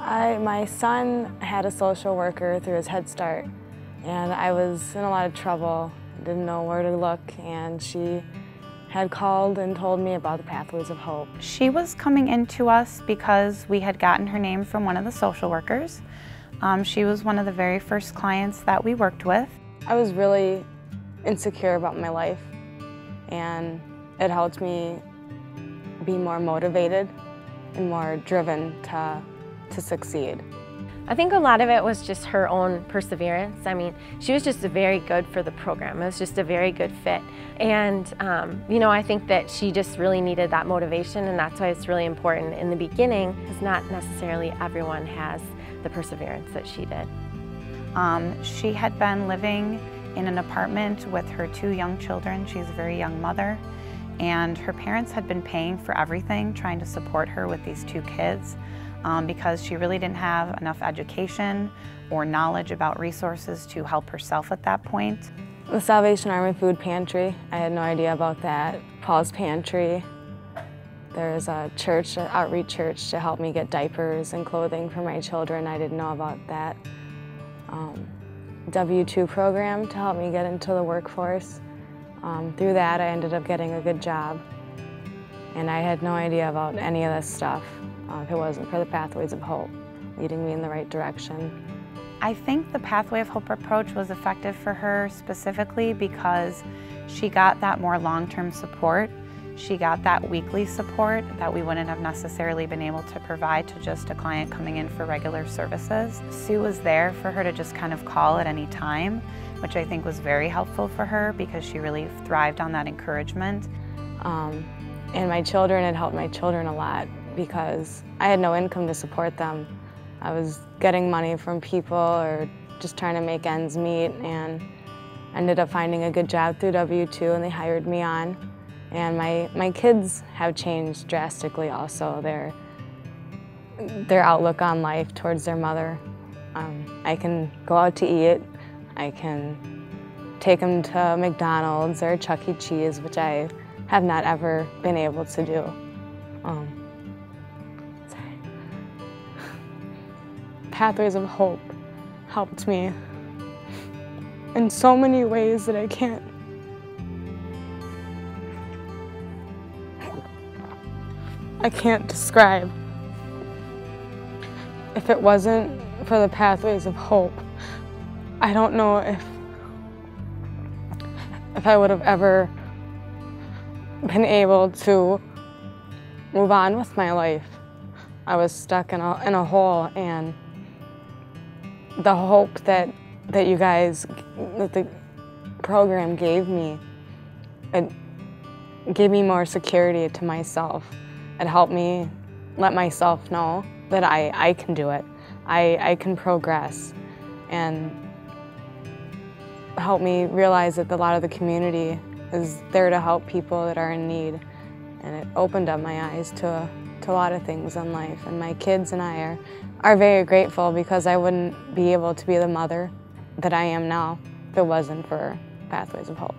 My son had a social worker through his Head Start, and I was in a lot of trouble, didn't know where to look, and she had called and told me about the Pathways of Hope. She was coming into us because we had gotten her name from one of the social workers. She was one of the very first clients that we worked with. I was really insecure about my life, and it helped me be more motivated and more driven to succeed. I think a lot of it was just her own perseverance. I mean, she was just very good for the program. It was just a very good fit. And, you know, I think that she just really needed that motivation, and that's why it's really important in the beginning, because not necessarily everyone has the perseverance that she did. She had been living in an apartment with her 2 young children. She's a very young mother, and her parents had been paying for everything, trying to support her with these 2 kids. Because she really didn't have enough education or knowledge about resources to help herself at that point. The Salvation Army Food Pantry, I had no idea about that. Paul's Pantry. There's a church, an outreach church, to help me get diapers and clothing for my children. I didn't know about that. W-2 program to help me get into the workforce. Through that, I ended up getting a good job. And I had no idea about any of this stuff if it wasn't for the Pathways of Hope leading me in the right direction. I think the Pathway of Hope approach was effective for her specifically because she got that more long-term support. She got that weekly support that we wouldn't have necessarily been able to provide to just a client coming in for regular services. Sue was there for her to just kind of call at any time, which I think was very helpful for her because she really thrived on that encouragement. And my children, it helped my children a lot because I had no income to support them. I was getting money from people or just trying to make ends meet, and ended up finding a good job through W-2, and they hired me on. And my kids have changed drastically also, their outlook on life towards their mother. I can go out to eat, I can take them to McDonald's or Chuck E. Cheese, which I have not ever been able to do. Pathways of Hope helped me in so many ways that I can't describe. If it wasn't for the Pathways of Hope, I don't know if I would have ever been able to move on with my life. I was stuck in a hole, and the hope that the program gave me, it gave me more security to myself. It helped me let myself know that I can do it. I can progress, and helped me realize that a lot of the community is there to help people that are in need. And it opened up my eyes to a lot of things in life. And my kids and I are very grateful because I wouldn't be able to be the mother that I am now if it wasn't for Pathways of Hope.